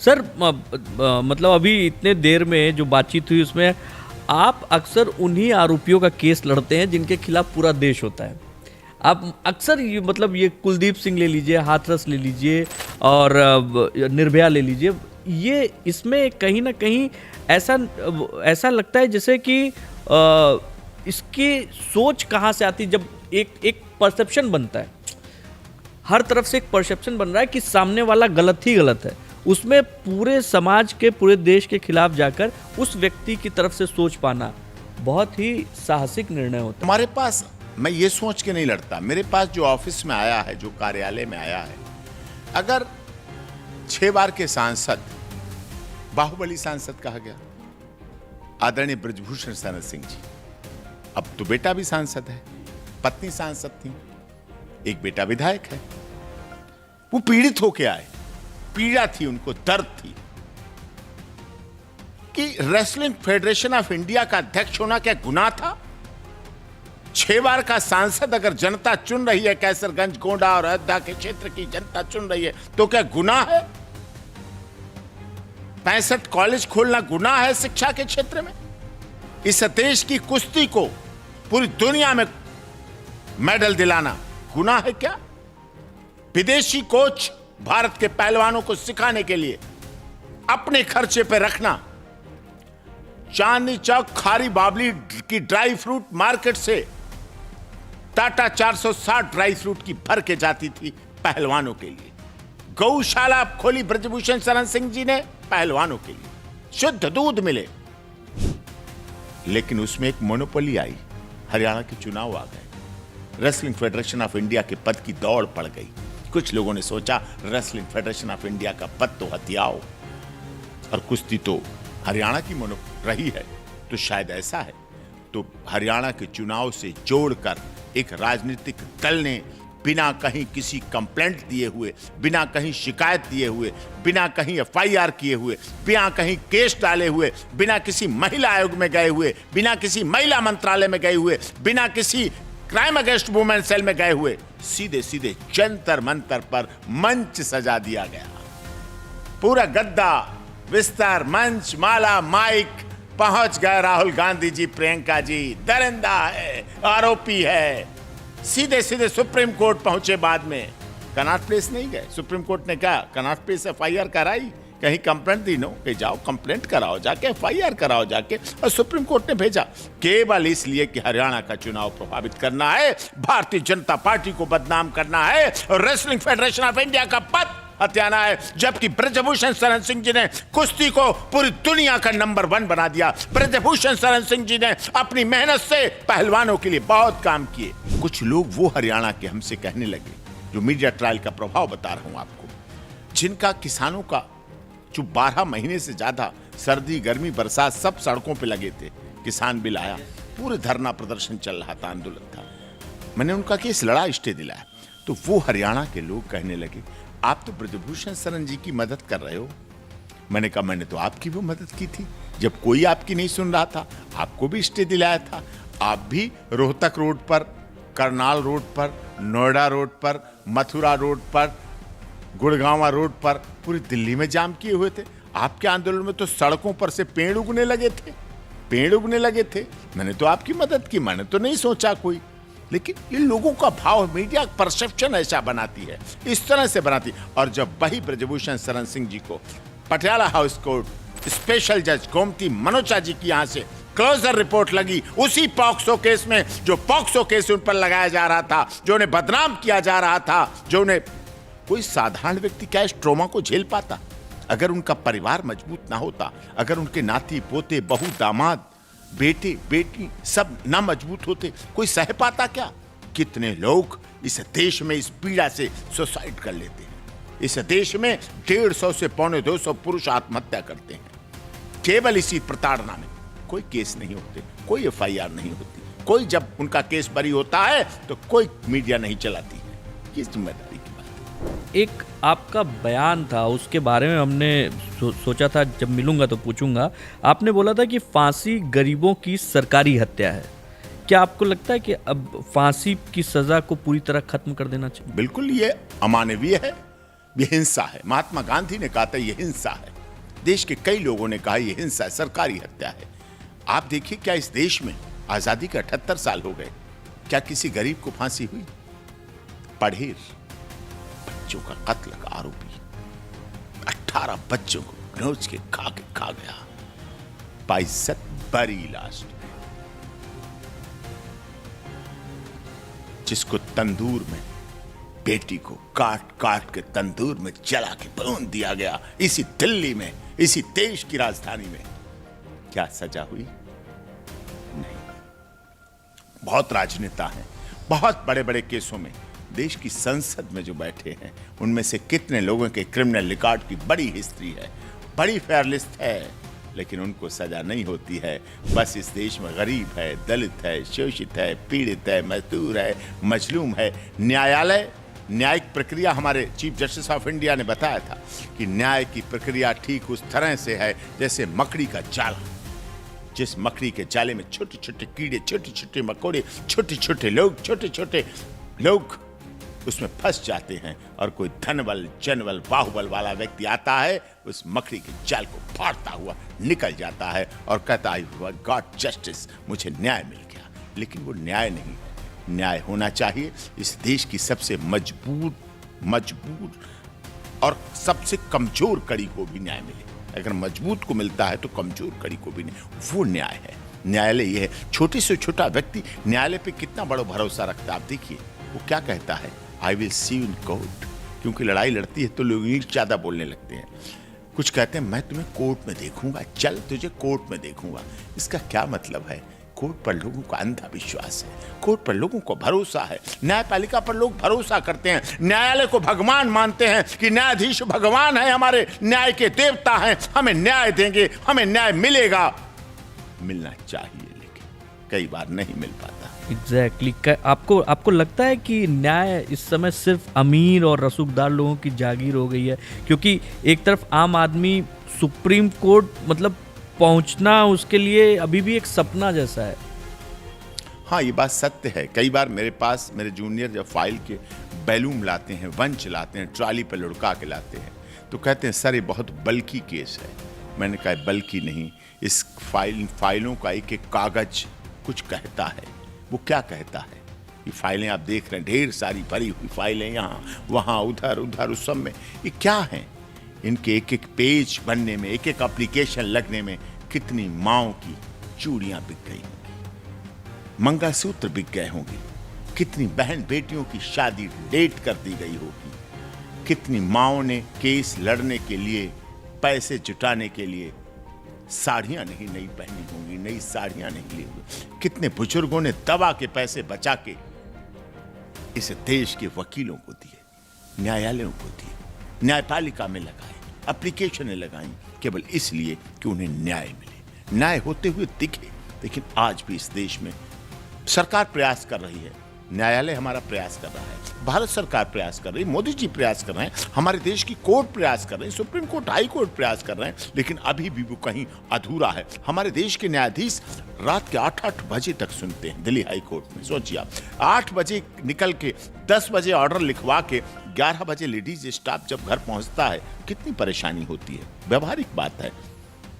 Sir मतलब अभी इतने देर में जो बातचीत हुई उसमें आप अक्सर उन्हीं आरोपियों का केस लड़ते हैं जिनके खिलाफ पूरा देश होता है। आप अक्सर ये मतलब ये कुलदीप सिंह ले लीजिए, हाथरस ले लीजिए और निर्भया ले लीजिए, ये इसमें कहीं ना कहीं ऐसा लगता है जैसे कि इसकी सोच कहाँ से आती है। जब एक परसेप्शन बनता है, हर तरफ से एक परसेप्शन बन रहा है कि सामने वाला गलत ही गलत है, उसमें पूरे समाज के, पूरे देश के खिलाफ जाकर उस व्यक्ति की तरफ से सोच पाना बहुत ही साहसिक निर्णय होता है। हमारे पास, मैं ये सोच के नहीं लड़ता, मेरे पास जो ऑफिस में आया है, जो कार्यालय में आया है, अगर 6 बार के सांसद, बाहुबली सांसद कहा गया, आदरणीय ब्रजभूषण शरण सिंह जी, अब तो बेटा भी सांसद है, पत्नी सांसद थी, एक बेटा विधायक है, वो पीड़ित होके आए, पीड़ा थी उनको, दर्द थी कि रेसलिंग फेडरेशन ऑफ इंडिया का अध्यक्ष होना क्या गुनाह था? 6 बार का सांसद अगर जनता चुन रही है, कैसरगंज, गोंडा और अयोध्या के क्षेत्र की जनता चुन रही है, तो क्या गुनाह है? 65 कॉलेज खोलना गुनाह है शिक्षा के क्षेत्र में? इस देश की कुश्ती को पूरी दुनिया में मेडल दिलाना गुनाह है क्या? विदेशी कोच भारत के पहलवानों को सिखाने के लिए अपने खर्चे पर रखना, चांदनी चौक खारी बाबली की ड्राई फ्रूट मार्केट से टाटा 460 ड्राई फ्रूट की भर के जाती थी पहलवानों के लिए। गौशाला खोली ब्रजभूषण शरण सिंह जी ने पहलवानों के लिए, शुद्ध दूध मिले, लेकिन उसमें एक मोनोपोली आई, हरियाणा के चुनाव आ गए, रेसलिंग फेडरेशन ऑफ इंडिया के पद की दौड़ पड़ गई। कुछ लोगों ने सोचा रेसलिंग फेडरेशन ऑफ इंडिया का पद तो हथियाओ, और कुश्ती तो हरियाणा की मोनो रही है, तो शायद ऐसा है। तो हरियाणा के चुनाव से जोड़कर एक राजनीतिक दल ने बिना कहीं किसी कंप्लेंट दिए हुए, बिना कहीं शिकायत दिए हुए, बिना कहीं एफआईआर किए हुए, बिना कहीं केस डाले हुए, बिना किसी महिला आयोग में गए हुए, बिना किसी महिला मंत्रालय में गए हुए, बिना किसी क्राइम अगेंस्ट वुमेन सेल में गए हुए, सीधे सीधे जंतर मंतर पर मंच सजा दिया गया। पूरा गद्दा, विस्तार, मंच, माला, माइक, पहुंच गए राहुल गांधी जी, प्रियंका जी, दरिंदा है, आरोपी है, सीधे सीधे सुप्रीम कोर्ट पहुंचे। बाद में कनॉट प्लेस नहीं गए, सुप्रीम कोर्ट ने कहा कनॉट प्लेस एफआईआर कराई, कहीं कंप्लेंट दी नो, कि जाओ कंप्लेंट कराओ जाके, एफआईआर कराओ जाके, और सुप्रीम कोर्ट ने भेजा केवल इसलिए कि हरियाणा का चुनाव प्रभावित करना है, भारतीय जनता पार्टी को बदनाम करना है और रेसलिंग फेडरेशन ऑफ इंडिया का पद हथियाना है। जबकि ब्रजभूषण शरण सिंह जी ने कुश्ती को पूरी दुनिया का नंबर 1 बना दिया। ब्रजभूषण शरण सिंह जी ने अपनी मेहनत से पहलवानों के लिए बहुत काम किए। कुछ लोग वो हरियाणा के हमसे कहने लगे, जो मीडिया ट्रायल का प्रभाव बता रहा हूं आपको, जिनका किसानों का जो 12 महीने से ज्यादा सर्दी, गर्मी, बरसात सब सड़कों पे लगे थे, किसान बिल आया, पूरे धरना प्रदर्शन चल रहा था, आंदोलन था, मैंने उनका केस लड़ा, स्टे दिलाया, तो वो हरियाणा के लोग कहने लगे आप तो ब्रजभूषण शरण जी की मदद कर रहे हो। मैंने कहा मैंने तो आपकी भी मदद की थी, जब कोई आपकी नहीं सुन रहा था, आपको भी स्टे दिलाया था। आप भी रोहतक रोड पर, करनाल रोड पर, नोएडा रोड पर, मथुरा रोड पर, गुड़गांवा रोड पर, पूरी दिल्ली में जाम किए हुए थे। आपके आंदोलन में तो सड़कों पर से पेड़ उगने लगे थे, पेड़ उगने लगे थे। मैंने तो आपकी मदद की, मैंने तो नहीं सोचा कोई। लेकिन ये लोगों का भाव, मीडिया परसेप्शन ऐसा बनाती है, इस तरह से बनाती। और जब वही ब्रजभूषण शरण सिंह जी को पटियाला हाउस कोर्ट स्पेशल जज गोमती मनोचा जी की यहां से क्लोजर रिपोर्ट लगी, उसी पॉक्सो केस में, जो पॉक्सो केस उन पर लगाया जा रहा था, जो उन्हें बदनाम किया जा रहा था, जो उन्हें, कोई साधारण व्यक्ति क्या इस ट्रॉमा को झेल पाता? अगर उनका परिवार मजबूत ना होता, अगर उनके नाती पोते, बहू, दामाद, बेटे बेटी सब ना मजबूत होते, कोई सह पाता क्या? कितने लोग इस देश में इस पीड़ा से सुसाइड कर लेते हैं। इस देश में 150 से 250 पुरुष आत्महत्या करते हैं केवल इसी प्रताड़ना में। कोई केस नहीं होते, कोई एफआईआर नहीं होती, कोई जब उनका केस बरी होता है तो कोई मीडिया नहीं चलाती है। ये जिम्मेदारी की बात है। एक आपका बयान था, उसके बारे में हमने सोचा था जब मिलूंगा तो पूछूंगा। आपने बोला था कि फांसी गरीबों की सरकारी हत्या है। क्या आपको लगता है कि अब फांसी की सजा को पूरी तरह खत्म कर देना चाहिए? बिल्कुल, ये अमानवीय है, ये हिंसा है। महात्मा गांधी ने कहा था ये हिंसा है। देश के कई लोगों ने कहा यह हिंसा सरकारी हत्या है। आप देखिए, क्या इस देश में आजादी के 78 साल हो गए, क्या किसी गरीब को फांसी हुई? पढ़ेर बच्चों का कत्ल का आरोपी 18 बच्चों को नोच के खा गया, बाइज्जत बरी लास्ट में। जिसको तंदूर में, बेटी को काट काट के तंदूर में जला के भून दिया गया, इसी दिल्ली में, इसी देश की राजधानी में। क्या सजा हुई? नहीं। बहुत राजनेता हैं, बहुत बड़े बड़े केसों में देश की संसद में जो बैठे हैं, उनमें से कितने लोगों के क्रिमिनल रिकॉर्ड की बड़ी हिस्ट्री है, बड़ी फेयर लिस्ट है, लेकिन उनको सजा नहीं होती है। बस इस देश में गरीब है, दलित है, शोषित है, पीड़ित है, मजदूर है, मजलूम है। न्यायालय, न्यायिक प्रक्रिया, हमारे चीफ जस्टिस ऑफ इंडिया ने बताया था कि न्याय की प्रक्रिया ठीक उस तरह से है जैसे मकड़ी का जाला। जिस मकड़ी के जाले में छोटे छोटे कीड़े, छोटे छोटे मकोड़े, छोटे छोटे लोग उसमें फंस जाते हैं, और कोई धनबल, जनबल, बाहुबल वाला व्यक्ति आता है, उस मकड़ी के जाल को फाड़ता हुआ निकल जाता है और कहता है गॉड जस्टिस, मुझे न्याय मिल गया। लेकिन वो न्याय नहीं है। न्याय होना चाहिए इस देश की सबसे मजबूत और सबसे कमजोर कड़ी को भी न्याय मिले। अगर मजबूत को मिलता है तो कमजोर कड़ी को भी नहीं, वो न्याय है। न्यायालय ये है। छोटे से छोटा व्यक्ति न्यायालय पे कितना बड़ा भरोसा रखता है। आप देखिए, वो क्या कहता है, I will see you in court. क्योंकि लड़ाई लड़ती है तो लोग इंग्लिश ज्यादा बोलने लगते हैं। कुछ कहते हैं मैं तुम्हें कोर्ट में देखूंगा, चल तुझे कोर्ट में देखूंगा। इसका क्या मतलब है? कोर्ट पर लोगों का अंधा विश्वास है, कोर्ट पर लोगों को भरोसा है, न्यायपालिका पर लोग भरोसा करते हैं, न्यायालय को भगवान मानते हैं कि न्यायाधीश भगवान है, हमारे न्याय के देवता हैं, हमें न्याय देंगे, हमें न्याय मिलेगा। मिलना चाहिए, लेकिन कई बार नहीं मिल पाता। एग्जैक्टली आपको लगता है कि न्याय इस समय सिर्फ अमीर और रसूखदार लोगों की जागीर हो गई है? क्योंकि एक तरफ आम आदमी सुप्रीम कोर्ट मतलब पहुंचना उसके लिए अभी भी एक सपना जैसा है। हाँ, ये बात सत्य है। कई बार मेरे पास मेरे जूनियर जब फाइल के बैलून लाते हैं, वंच लाते हैं, ट्रॉली पर लुढ़का के लाते हैं, तो कहते हैं सर ये बहुत बल्कि केस है। मैंने कहा बल्कि नहीं, इस फाइलों का एक एक कागज कुछ कहता है। वो क्या कहता है? ये फाइलें आप देख रहे हैं, ढेर सारी भरी हुई फाइलें, यहाँ वहाँ उधर उस सब में, ये क्या है? इनके एक एक पेज बनने में, एक एक एप्लीकेशन लगने में कितनी माओं की चूड़ियां बिक गई होंगी, मंगलसूत्र बिक गए होंगे, कितनी बहन बेटियों की शादी लेट कर दी गई होगी, कितनी माओं ने केस लड़ने के लिए, पैसे जुटाने के लिए साड़ियां नहीं नई पहनी होंगी, नई साड़ियां नहीं ली होंगी, कितने बुजुर्गों ने दवा के पैसे बचा के इस देश के वकीलों को दिए, न्यायालयों को दिए, न्यायपालिका में लगाए, एप्लीकेशनें लगाई, केवल इसलिए कि उन्हें न्याय मिले, न्याय होते हुए दिखे। लेकिन आज भी इस देश में सरकार प्रयास कर रही है, न्यायालय हमारा प्रयास कर रहा है, भारत सरकार प्रयास कर रही है, मोदी जी प्रयास कर रहे हैं, हमारे देश की कोर्ट प्रयास कर रहे हैं, सुप्रीम कोर्ट, हाई कोर्ट प्रयास कर रहे हैं, लेकिन अभी भी वो कहीं अधूरा है। हमारे देश के न्यायाधीश रात के 8-8 बजे तक सुनते हैं दिल्ली हाई कोर्ट में। सोचिए आप, 8 बजे निकल के 10 बजे ऑर्डर लिखवा के 11 बजे लेडीज स्टाफ जब घर पहुंचता है, कितनी परेशानी होती है। व्यवहारिक बात है।